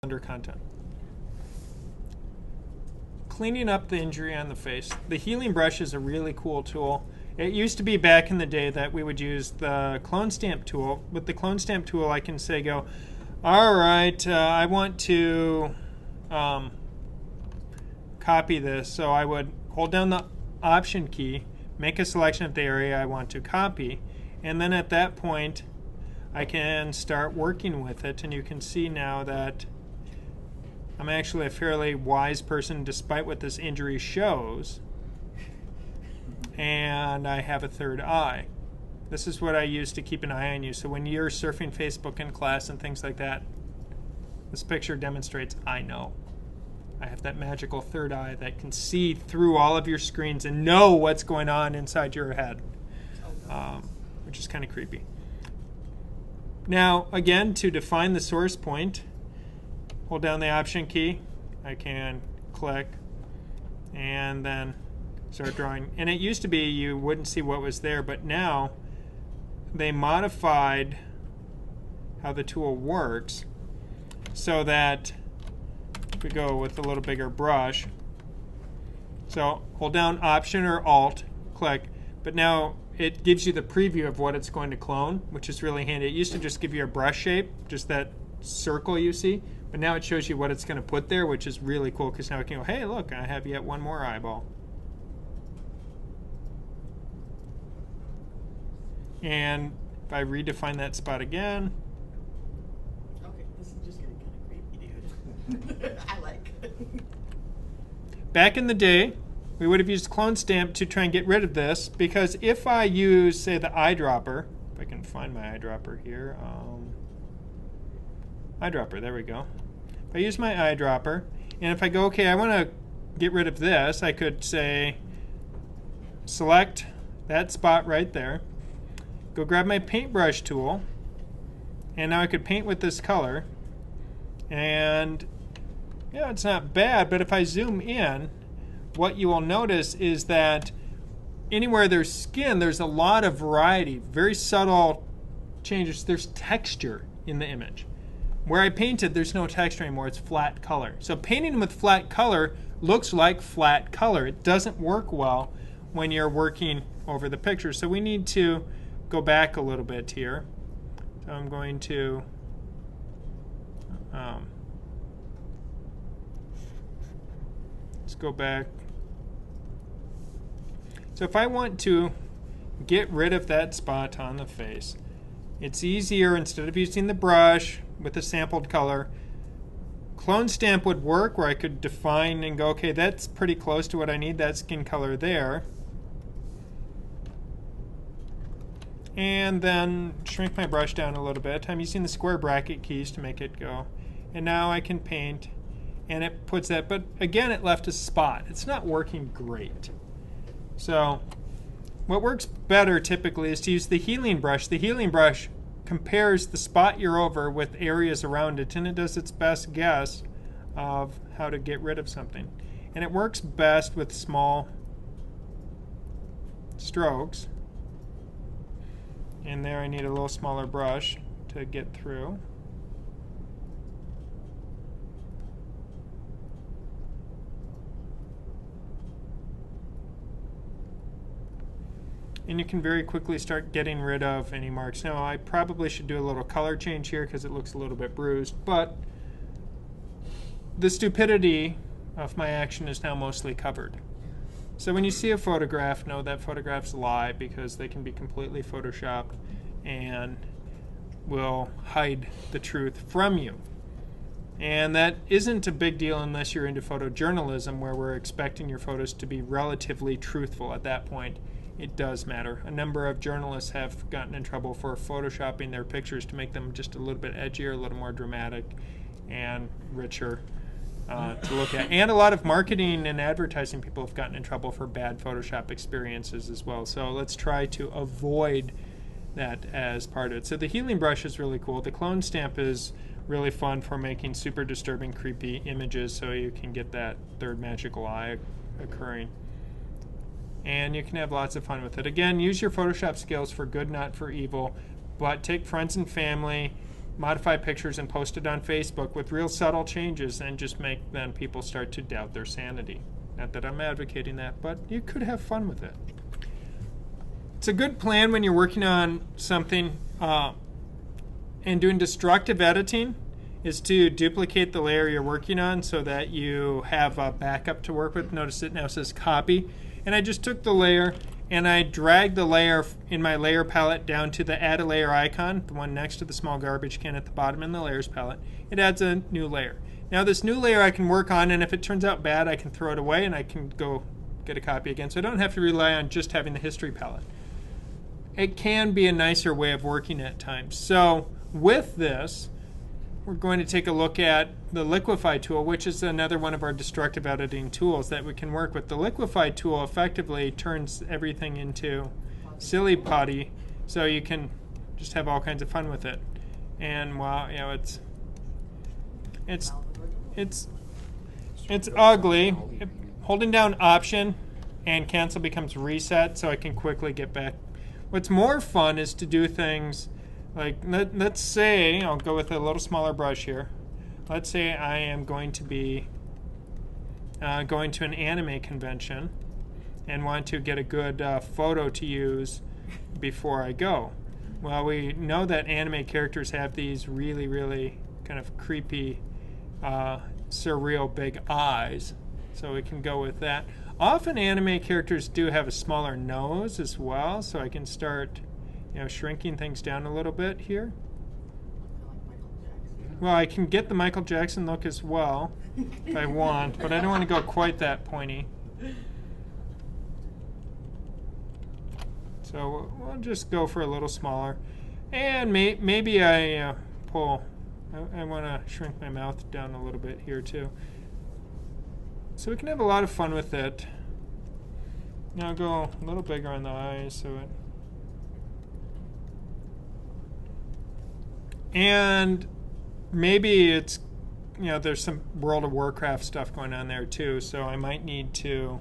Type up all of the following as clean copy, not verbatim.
under content. Cleaning up the injury on the face. The healing brush is a really cool tool. It used to be back in the day that we would use the clone stamp tool. With the clone stamp tool, I can say, all right, I want to copy this. So I would hold down the Option key, make a selection of the area I want to copy, and then at that point, I can start working with it. And you can see now that I'm actually a fairly wise person despite what this injury shows. And I have a third eye. This is what I use to keep an eye on you. So when you're surfing Facebook in class and things like that, this picture demonstrates I know. I have that magical third eye that can see through all of your screens and know what's going on inside your head, which is kind of creepy. Now, again, to define the source point, hold down the Option key. I can click and then start drawing. And it used to be you wouldn't see what was there, but now they modified how the tool works so that we go with a little bigger brush. So hold down Option or Alt, click, but now it gives you the preview of what it's going to clone, which is really handy. It used to just give you a brush shape, just that circle you see, but now it shows you what it's going to put there, which is really cool because now it can go, hey, look, I have yet one more eyeball. And if I redefine that spot again. Okay, this is just getting kind of creepy, dude. I like it. Back in the day, we would have used clone stamp to try and get rid of this, because if I use, say, the eyedropper, if I can find my eyedropper here, eyedropper, there we go. If I use my eyedropper, and if I go, okay, I want to get rid of this, I could say, select that spot right there, go grab my paintbrush tool, and now I could paint with this color, and yeah, it's not bad, but if I zoom in, what you will notice is that anywhere there's skin, there's a lot of variety, very subtle changes. There's texture in the image. Where I painted, there's no texture anymore, it's flat color. So painting with flat color looks like flat color. It doesn't work well when you're working over the picture. So we need to go back a little bit here. So I'm going to let's go back. So if I want to get rid of that spot on the face, it's easier, instead of using the brush with a sampled color, clone stamp would work where I could define and go, okay, that's pretty close to what I need, that skin color there. And then shrink my brush down a little bit. I'm using the square bracket keys to make it go. And now I can paint, and it puts that, but again, it left a spot. It's not working great. So what works better typically is to use the healing brush. The healing brush compares the spot you're over with areas around it, and it does its best guess of how to get rid of something. And it works best with small strokes. And there I need a little smaller brush to get through. And you can very quickly start getting rid of any marks. Now, I probably should do a little color change here because it looks a little bit bruised, but the stupidity of my action is now mostly covered. So when you see a photograph, know that photographs lie because they can be completely photoshopped and will hide the truth from you. And that isn't a big deal unless you're into photojournalism, where we're expecting your photos to be relatively truthful. At that point, it does matter. A number of journalists have gotten in trouble for photoshopping their pictures to make them just a little bit edgier, a little more dramatic, and richer to look at. And a lot of marketing and advertising people have gotten in trouble for bad Photoshop experiences as well. So let's try to avoid that as part of it. So the healing brush is really cool. The clone stamp is really fun for making super disturbing, creepy images so you can get that third magical eye occurring. And you can have lots of fun with it. Again, use your Photoshop skills for good, not for evil, but take friends and family modify pictures and post it on Facebook with real subtle changes and just make then people start to doubt their sanity. Not that I'm advocating that, but you could have fun with it. It's a good plan when you're working on something and doing destructive editing is to duplicate the layer you're working on so that you have a backup to work with. Notice it now says copy. And I just took the layer and I dragged the layer in my layer palette down to the add a layer icon, the one next to the small garbage can at the bottom in the layers palette. It adds a new layer. Now this new layer I can work on, and if it turns out bad I can throw it away and I can go get a copy again. So I don't have to rely on just having the history palette. It can be a nicer way of working at times. So with this, we're going to take a look at the liquify tool, which is another one of our destructive editing tools that we can work with. The liquify tool effectively turns everything into silly putty, so you can just have all kinds of fun with it. And wow, you know, it's ugly. Holding down Option and Cancel becomes Reset, so I can quickly get back. What's more fun is to do things like, let's say, I'll go with a little smaller brush here. Let's say I am going to be going to an anime convention and want to get a good photo to use before I go. Well, we know that anime characters have these really, really kind of creepy, surreal big eyes, so we can go with that. Often anime characters do have a smaller nose as well, so I can start, you know, shrinking things down a little bit here. Well, I can get the Michael Jackson look as well if I want, but I don't want to go quite that pointy. So we'll just go for a little smaller. And maybe I pull, I want to shrink my mouth down a little bit here too. So we can have a lot of fun with it. Now I'll go a little bigger on the eyes so it... And maybe it's, you know, there's some World of Warcraft stuff going on there too, so I might need to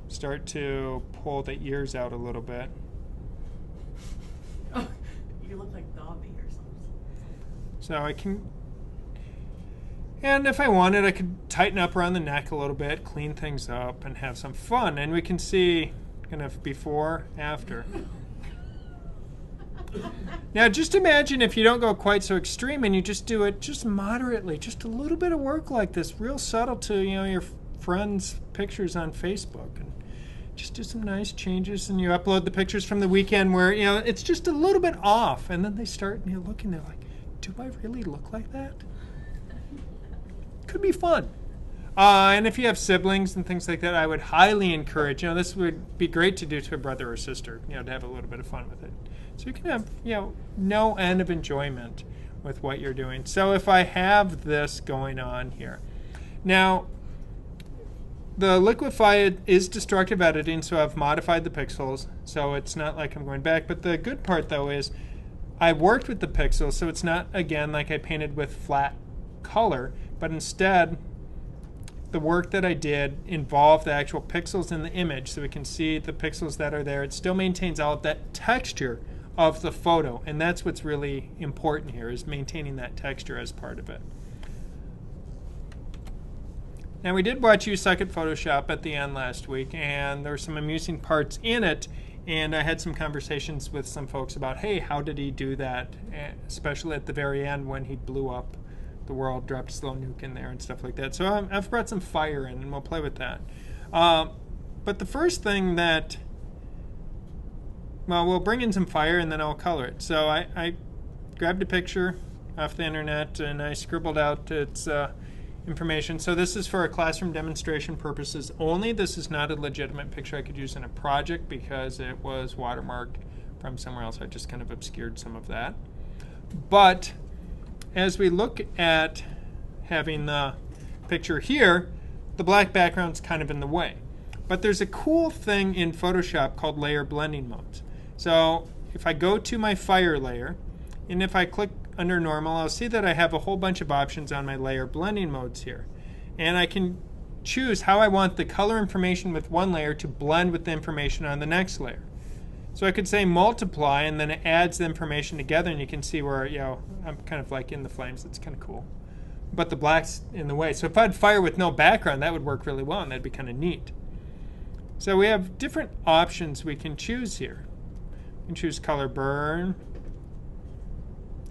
start to pull the ears out a little bit. Oh, you look like Dobby or something. So I can, and if I wanted, I could tighten up around the neck a little bit, clean things up, and have some fun. And we can see kind of before, after. Now, just imagine if you don't go quite so extreme and you just do it just moderately, just a little bit of work like this, real subtle to, you know, your friends' pictures on Facebook, and just do some nice changes, and you upload the pictures from the weekend where, you know, it's just a little bit off, and then they start, you know, looking, they're like, do I really look like that? Could be fun. And if you have siblings and things like that, I would highly encourage, you know, this would be great to do to a brother or sister, you know, to have a little bit of fun with it. So you can have, you know, no end of enjoyment with what you're doing. So if I have this going on here. Now, the liquify is destructive editing, so I've modified the pixels, so it's not like I'm going back. But the good part, though, is I worked with the pixels, so it's not, again, like I painted with flat color, but instead the work that I did involved the actual pixels in the image, so we can see the pixels that are there. It still maintains all of that texture of the photo, and that's what's really important here, is maintaining that texture as part of it. Now, we did watch You Suck at Photoshop at the end last week, and there were some amusing parts in it, and I had some conversations with some folks about, hey, how did he do that, especially at the very end when he blew up the world, dropped a slow nuke in there and stuff like that. So I've brought some fire in, and we'll play with that. But the first thing that, well, we'll bring in some fire, and then I'll color it. So I grabbed a picture off the internet, and I scribbled out its information. So this is for classroom demonstration purposes only. This is not a legitimate picture I could use in a project because it was watermarked from somewhere else. I just kind of obscured some of that. But as we look at having the picture here, the black background's kind of in the way. But there's a cool thing in Photoshop called layer blending modes. So if I go to my fire layer, and if I click under normal, I'll see that I have a whole bunch of options on my layer blending modes here. And I can choose how I want the color information with one layer to blend with the information on the next layer. So I could say multiply, and then it adds the information together, and you can see where, you know, I'm kind of like in the flames. It's kind of cool. But the black's in the way. So if I had fire with no background, that would work really well, and that'd be kind of neat. So we have different options we can choose here. We can choose color burn,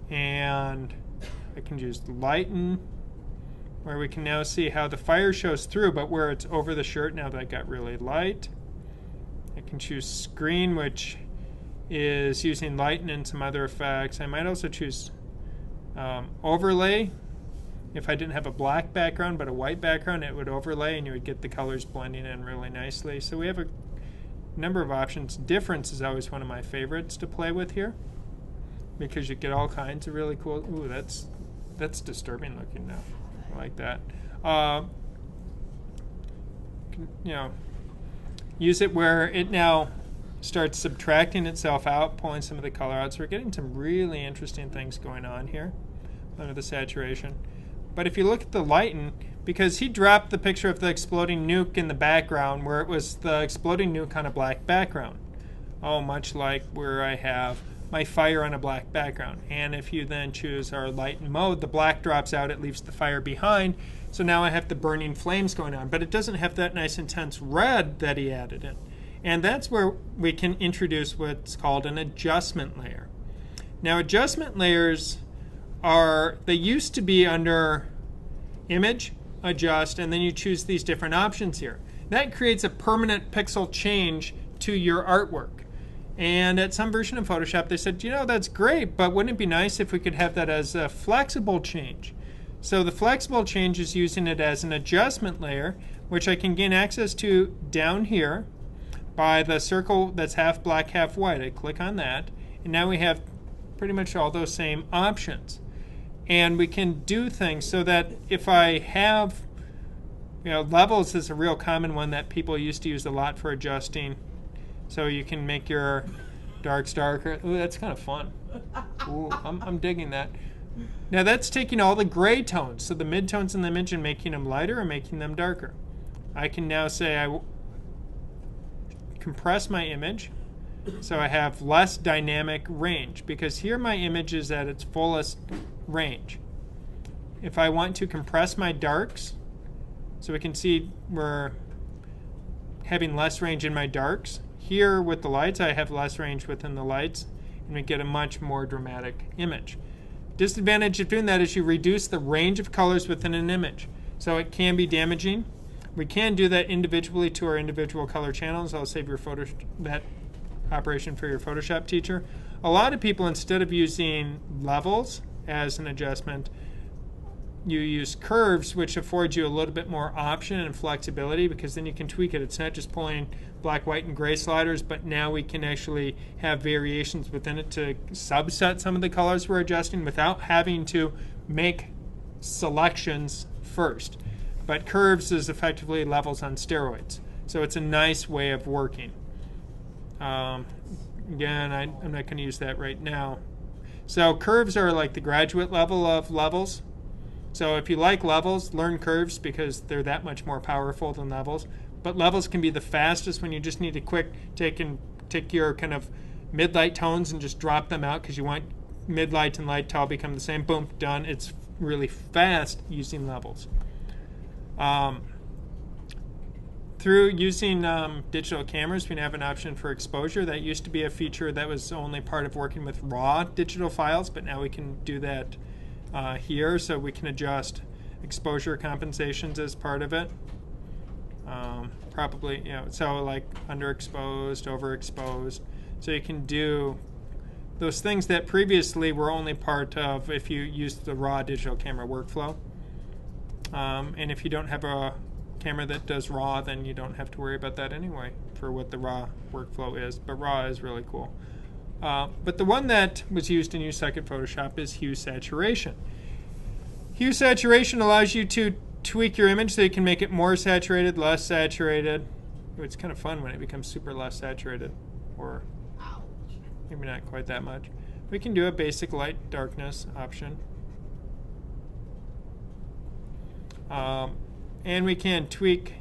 and I can choose lighten, where we can now see how the fire shows through, but where it's over the shirt now that I got really light. I can choose screen, which is using lighten and some other effects. I might also choose overlay. If I didn't have a black background but a white background, it would overlay and you would get the colors blending in really nicely. So we have a number of options. Difference is always one of my favorites to play with here, because you get all kinds of really cool. Ooh, that's disturbing looking now. I like that. You know, use it where it now starts subtracting itself out, pulling some of the color out. So we're getting some really interesting things going on here under the saturation. But if you look at the lighten, because he dropped the picture of the exploding nuke in the background where it was the exploding nuke on a black background. Oh, much like where I have my fire on a black background. And if you then choose our lighten mode, the black drops out, it leaves the fire behind. So now I have the burning flames going on, but it doesn't have that nice intense red that he added in. And that's where we can introduce what's called an adjustment layer. Now adjustment layers they used to be under image, adjust, and then you choose these different options here. That creates a permanent pixel change to your artwork. And at some version of Photoshop they said, you know, that's great, but wouldn't it be nice if we could have that as a flexible change? So the flexible change is using it as an adjustment layer, which I can gain access to down here by the circle that's half black, half white. I click on that, and now we have pretty much all those same options. And we can do things so that if I have, you know, levels is a real common one that people used to use a lot for adjusting. So you can make your darks darker. Ooh, that's kind of fun. Ooh, I'm digging that. Now that's taking all the gray tones, so the midtones in the image, and making them lighter or making them darker. I can now say I compress my image so I have less dynamic range, because here my image is at its fullest range. If I want to compress my darks, so we can see we're having less range in my darks. Here with the lights, I have less range within the lights, and we get a much more dramatic image. Disadvantage of doing that is you reduce the range of colors within an image, so it can be damaging. We can do that individually to our individual color channels. I'll save that operation for your Photoshop teacher. A lot of people, instead of using levels as an adjustment, you use curves, which affords you a little bit more option and flexibility, because then you can tweak it. It's not just pulling black, white, and gray sliders, but now we can actually have variations within it to subset some of the colors we're adjusting without having to make selections first. But curves is effectively levels on steroids. So it's a nice way of working. Again, I'm not going to use that right now. So curves are like the graduate level of levels. So if you like levels, learn curves, because they're that much more powerful than levels. But levels can be the fastest when you just need to quick take your kind of mid-light tones and just drop them out, because you want mid-light and light to all become the same. Boom, done. It's really fast using levels. Through using digital cameras, we have an option for exposure. That used to be a feature that was only part of working with raw digital files, but now we can do that here. So we can adjust exposure compensations as part of it. Probably, you know, so like underexposed, overexposed. So you can do those things that previously were only part of if you used the raw digital camera workflow. And if you don't have a camera that does RAW, then you don't have to worry about that anyway for what the RAW workflow is. But RAW is really cool. But the one that was used in USEC at Photoshop is hue saturation. Hue saturation allows you to tweak your image so you can make it more saturated, less saturated. It's kind of fun when it becomes super less saturated, or maybe not quite that much. We can do a basic light darkness option. And we can tweak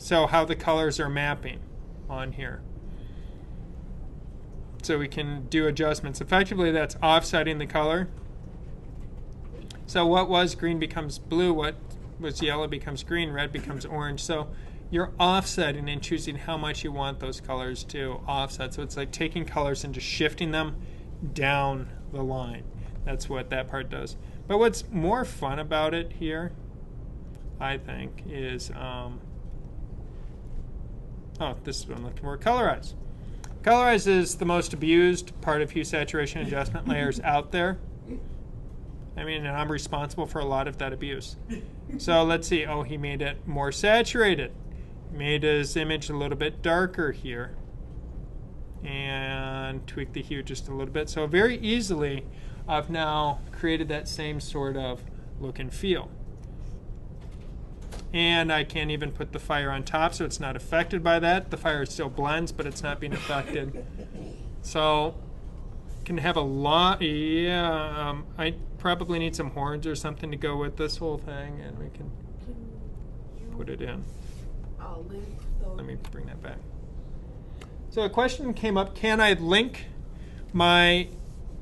how the colors are mapping on here. so we can do adjustments. Effectively, that's offsetting the color. So what was green becomes blue, what was yellow becomes green, red becomes orange. So you're offsetting and choosing how much you want those colors to offset. So it's like taking colors and just shifting them down the line. That's what that part does. But what's more fun about it here, I think, is this is what I'm looking for. Colorize. Colorize is the most abused part of hue, saturation, adjustment layers out there. I mean, and I'm responsible for a lot of that abuse. So let's see. Oh, he made it more saturated. Made his image a little bit darker here. And tweaked the hue just a little bit. So very easily, I've now created that same sort of look and feel. And I can't even put the fire on top, so it's not affected by that. The fire still blends, but it's not being affected. So can have a lot. Yeah, I probably need some horns or something to go with this whole thing, and we can put it in. I'll link those. Let me bring that back. So a question came up: can I link my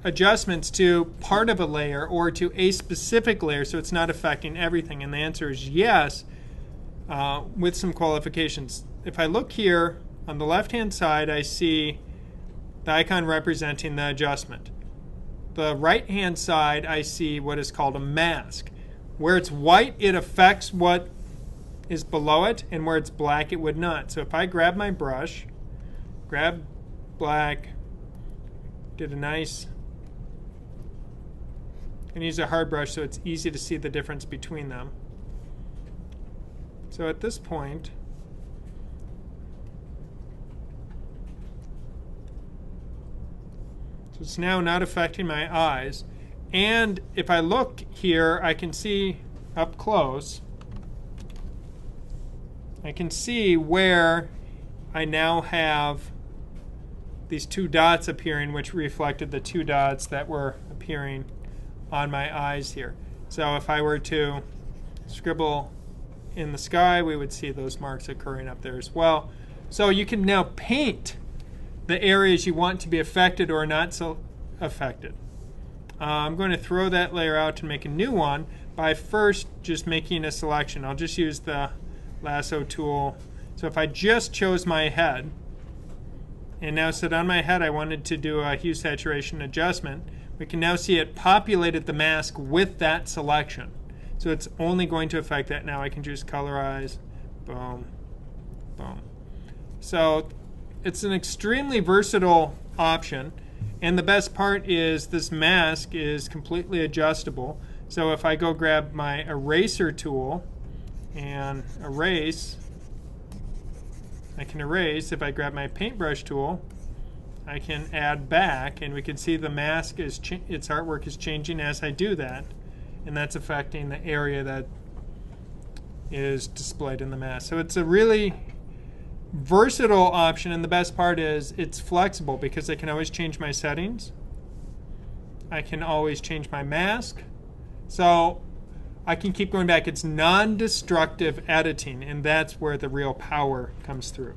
adjustments to part of a layer or to a specific layer so it's not affecting everything? And the answer is yes, with some qualifications. If I look here on the left-hand side, I see the icon representing the adjustment. The right-hand side, I see what is called a mask. Where it's white, it affects what is below it, and where it's black, it would not. So if I grab my brush, grab black, did a nice, and use a hard brush so it's easy to see the difference between them. So at this point, so it's now not affecting my eyes. And if I look here, I can see up close, I can see where I now have these two dots appearing, which reflected the two dots that were appearing on my eyes here. So if I were to scribble in the sky, we would see those marks occurring up there as well. So you can now paint the areas you want to be affected or not so affected. I'm going to throw that layer out and make a new one by first just making a selection. I'll just use the lasso tool. So if I just chose my head and now said on my head I wanted to do a hue saturation adjustment, we can now see it populated the mask with that selection. So it's only going to affect that. Now I can just colorize, boom, boom. So it's an extremely versatile option. And the best part is this mask is completely adjustable. So if I go grab my eraser tool and erase, I can erase. If I grab my paintbrush tool, I can add back, and we can see the mask is its artwork is changing as I do that, and that's affecting the area that is displayed in the mask. So it's a really versatile option, and the best part is it's flexible because I can always change my settings. I can always change my mask. So I can keep going back. It's non-destructive editing, and that's where the real power comes through.